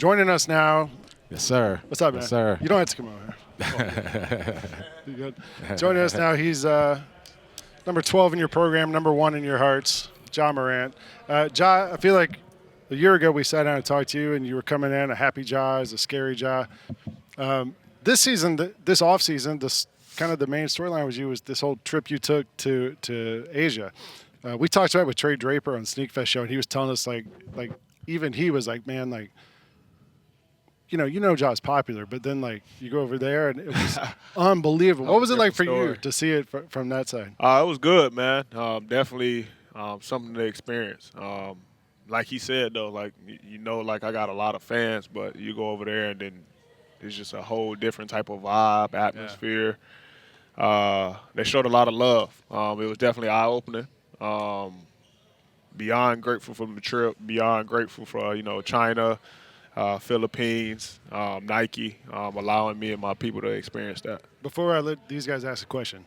Joining us now. Yes, sir. What's up, man? Yes, sir. You don't have to come over here. You good? Joining us now, he's number 12 in your program, number 1 in your hearts, Ja Morant. Ja, I feel like a year ago we sat down and talked to you, and you were coming in a happy Ja, as a scary Ja. This season, this offseason, this kind of the main storyline was this whole trip you took to Asia. We talked about it with Trey Draper on Sneak Fest show, and he was telling us like even he was like, man, like, you know, Ja's popular, but then like you go over there and it was unbelievable. What was it like for you to see it from that side? It was good, man. Definitely something to experience. Like he said though, like like I got a lot of fans, but you go over there and then it's just a whole different type of vibe, atmosphere. Yeah. They showed a lot of love. It was definitely eye-opening. Beyond grateful for the trip, beyond grateful for China, Philippines, Nike, allowing me and my people to experience that. Before I let these guys ask a question,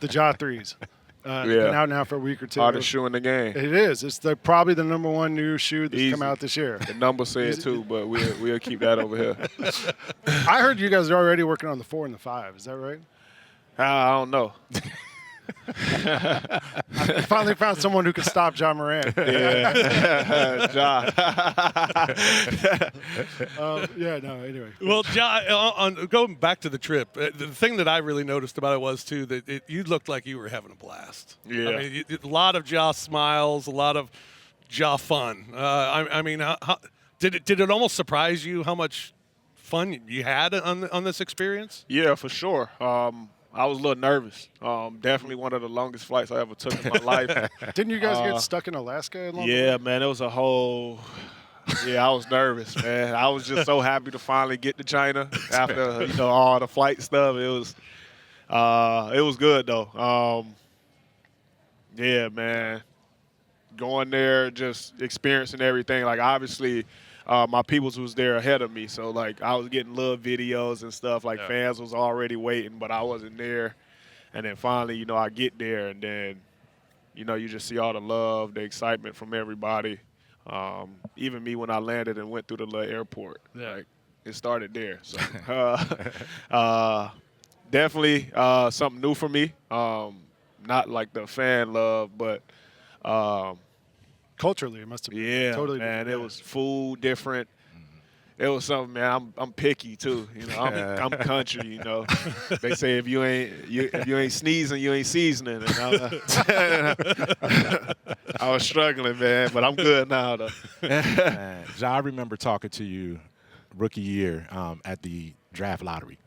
the Ja threes. Been out now for a week or two. Hardest shoe in the game. It is. It's probably the number 1 new shoe that's come out this year. The number said too, but we'll keep that over here. I heard you guys are already working on the 4 and the 5. Is that right? I don't know. I finally found someone who could stop Ja Morant. Yeah, Ja. Anyway. Well, Ja, going back to the trip, the thing that I really noticed about it was, too, that you looked like you were having a blast. Yeah. I mean, a lot of Ja smiles, a lot of Ja fun. Did it almost surprise you how much fun you had on this experience? Yeah, for sure. I was a little nervous. Definitely one of the longest flights I ever took in my life. Didn't you guys get stuck in Alaska? Yeah, man, it was a whole. Yeah, I was nervous, man. I was just so happy to finally get to China after all the flight stuff. It was good though. Yeah, man, going there, just experiencing everything. Like obviously. My peoples was there ahead of me, so like I was getting little videos and stuff. Like fans was already waiting, but I wasn't there. And then finally, I get there, and then, you just see all the love, the excitement from everybody. Even me when I landed and went through the little airport, like it started there. So definitely something new for me. Not like the fan love, but. Culturally, it must have been totally man. different. It was food different. It was something, man. I'm picky too. I'm country. They say if you ain't sneezing, you ain't seasoning. And I was struggling, man, but I'm good now though. Man, Ja, I remember talking to you rookie year at the draft lottery,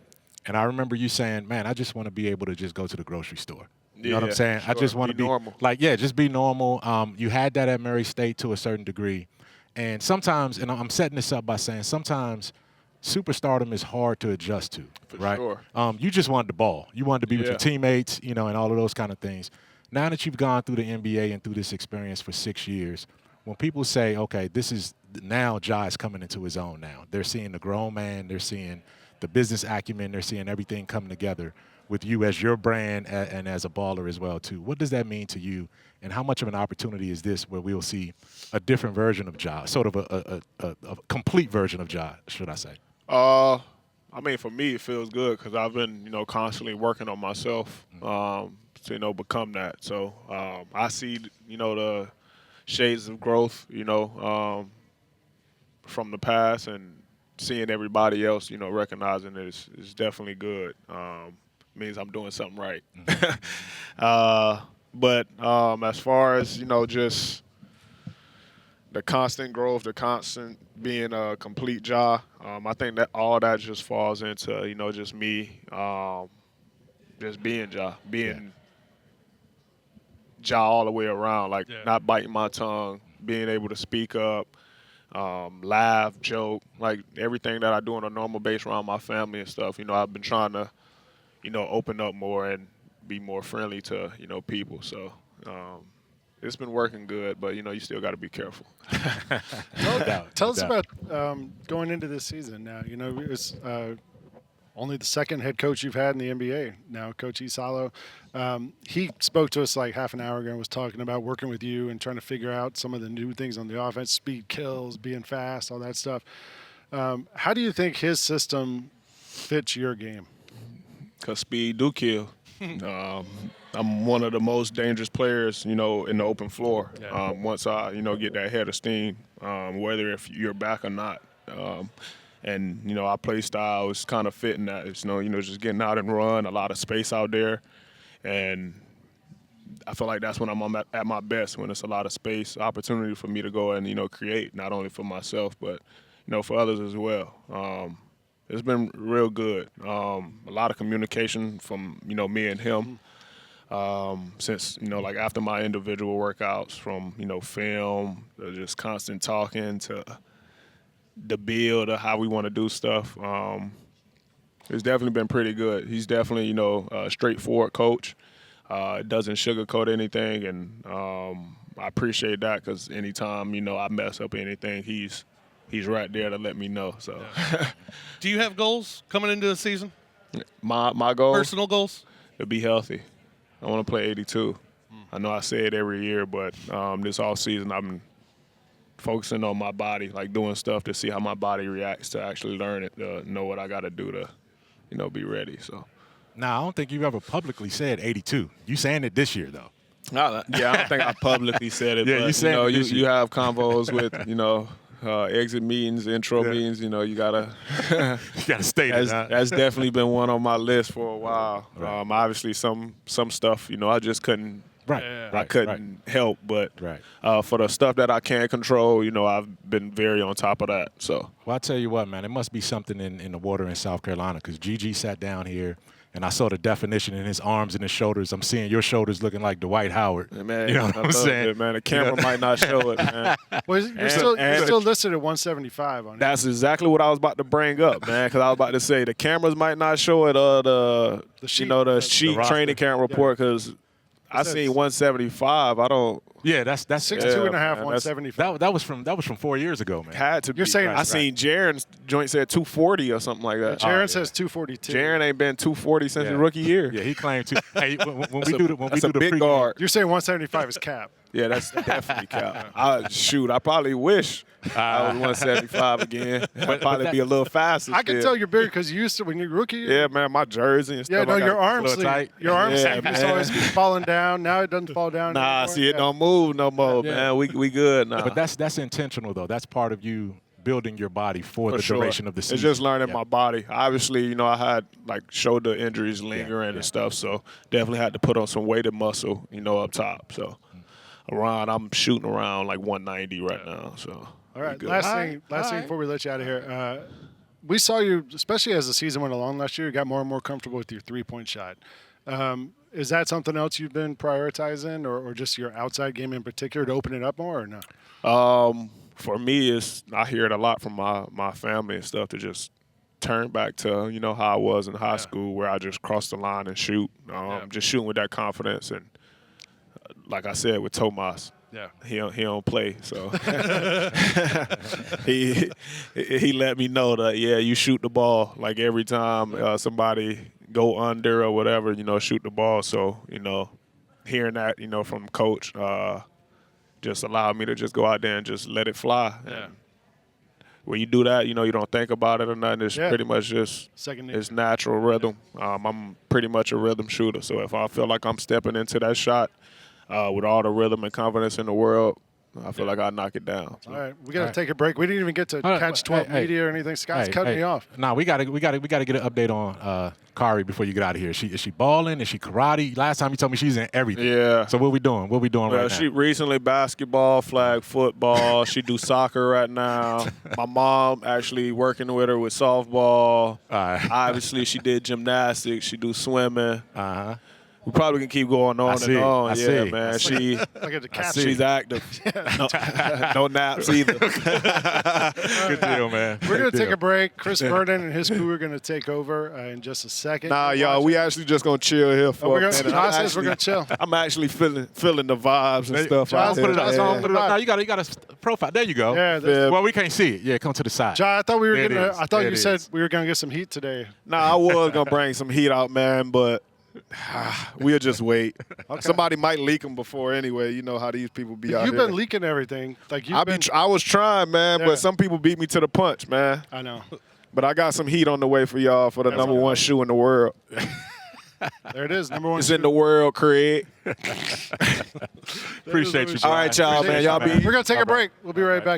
and I remember you saying, "Man, I just want to be able to just go to the grocery store." You know what I'm saying? Sure. I just want to be normal. Just be normal. You had that at Murray State to a certain degree. And sometimes, and I'm setting this up by saying sometimes superstardom is hard to adjust to, right? Sure. You just wanted the ball. You wanted to be with your teammates, and all of those kind of things. Now that you've gone through the NBA and through this experience for 6 years, when people say, okay, now Ja is coming into his own now. They're seeing the grown man. They're seeing the business acumen. They're seeing everything coming together with you as your brand and as a baller as well, too. What does that mean to you, and how much of an opportunity is this where we'll see a different version of Ja, sort of a complete version of Ja, should I say? I mean, for me, it feels good because I've been, constantly working on myself to, become that. So I see, the shades of growth, from the past, and seeing everybody else, recognizing it is definitely good. Means I'm doing something right. But as far as, just the constant growth, the constant being a complete Ja, I think that all that just falls into, just me just being Ja, Ja all the way around, like not biting my tongue, being able to speak up, laugh, joke, like everything that I do on a normal base around my family and stuff. I've been trying to open up more and be more friendly to, people. So it's been working good, but, you still got to be careful. Tell us about going into this season now. It's only the second head coach you've had in the NBA now, Coach Iisalo. He spoke to us like half an hour ago and was talking about working with you and trying to figure out some of the new things on the offense, speed kills, being fast, all that stuff. How do you think his system fits your game? Because speed do kill. I'm one of the most dangerous players, in the open floor. Once I, get that head of steam, whether if you're back or not. And our play style is kind of fitting that. It's, just getting out and run, a lot of space out there. And I feel like that's when I'm at my best, when it's a lot of space, opportunity for me to go and, create, not only for myself, but, for others as well. It's been real good. A lot of communication from, me and him. Since, like after my individual workouts, from, film, just constant talking to the build of how we want to do stuff. It's definitely been pretty good. He's definitely, a straightforward coach. Doesn't sugarcoat anything, and I appreciate that, because anytime, I mess up anything, he's right there to let me know. So, do you have goals coming into the season? My goal? Personal goals? To be healthy. I want to play 82. I know I say it every year, but this off season I've been focusing on my body, like doing stuff to see how my body reacts, to actually learn it, to know what I got to do to, be ready. So. Now, I don't think you've ever publicly said 82. You saying it this year, though. I don't think I publicly said it. Yeah, but, you said it this you year. have convos with, exit meetings, intro meetings. You gotta You got to state it. Huh? that's definitely been one on my list for a while. Right. Obviously, some stuff, I just couldn't. Right. I couldn't help, but Right. for the stuff that I can control, I've been very on top of that. So. Well, I tell you what, man, it must be something in the water in South Carolina, because Gigi sat down here, and I saw the definition in his arms and his shoulders. I'm seeing your shoulders looking like Dwight Howard. Man, you know what I'm saying? It, man. The camera might not show it, man. Well, you're still listed at 175 on it. That's exactly what I was about to bring up, man, because I was about to say the cameras might not show it, the sheet, the training camp report, because I seen 175. I don't. Yeah, that's 6'2" and a half, man, 175. that was from 4 years ago, man. Had to be. You're saying I seen Jaren's joint said 240 or something like that. Jaren says 242. Jaren ain't been 240 since his rookie year. Yeah, he claimed to. Hey, when we do the big pregame, guard. You're saying 175 is cap. Yeah, that's definitely cap. I probably wish I was 175 again. I'd probably be a little faster. I can tell you're bigger because you used to, when you're rookie. Yeah, man, my jersey and stuff. Yeah, no, your arm little sleeve. tight. Your arm Yeah, sleeve used to always be falling down. Now it doesn't fall down Nah, anymore. see, it don't move no more, man. We good now. But that's intentional, though. That's part of you building your body for the duration of the season. It's just learning my body. Obviously, I had like shoulder injuries lingering and stuff, so definitely had to put on some weighted muscle, up top. So I'm shooting around like 190 right now. So All right, last thing before we let you out of here. We saw you, especially as the season went along last year, you got more and more comfortable with your three-point shot. Is that something else you've been prioritizing, or just your outside game in particular, to open it up more, or no? For me, I hear it a lot from my family and stuff, to just turn back to how I was in high school, where I just cross the line and shoot, just shooting with that confidence. And like I said with Tuomas, he don't play, so he let me know that you shoot the ball like every time somebody go under or whatever, shoot the ball. So hearing that from coach just allowed me to just go out there and just let it fly. Yeah. And when you do that, you don't think about it or nothing. It's pretty much just it's natural rhythm. I'm pretty much a rhythm shooter, so if I feel like I'm stepping into that shot with all the rhythm and confidence in the world, I feel like I knock it down. So. All right, we got to take a break. We didn't even get to catch 12 media or anything. Scott's cutting me off. No, we got to get an update on Kari before you get out of here. Is she balling? Is she karate? Last time you told me she's in everything. Yeah. So what we doing? What we doing right now? She recently basketball, flag football. She do soccer right now. My mom actually working with her with softball. Obviously, she did gymnastics. She do swimming. We probably can keep going on and on. Yeah, man. She's active. No naps either. Good deal, man. We're going to take a break. Chris Vernon and his crew are going to take over in just a second. Nah, y'all, we actually just going to chill here for a minute. John says we're going to chill. I'm actually feeling the vibes and stuff. John, put it up. No, you got a profile. There you go. Yeah, well, we can't see it. Yeah, come to the side. John, I thought you said we were going to get some heat today. Nah, I was going to bring some heat out, man, but We'll just wait. Somebody might leak them before anyway. You know how these people be out You've here. been leaking everything. Like I was trying, man, Yeah. but some people beat me to the punch, man. I know. But I got some heat on the way for y'all for the number one shoe in the world. There it is, number one. It's in the world, Craig. Appreciate you. All right, y'all, man. Y'all be. We're gonna take a break. We'll be right back.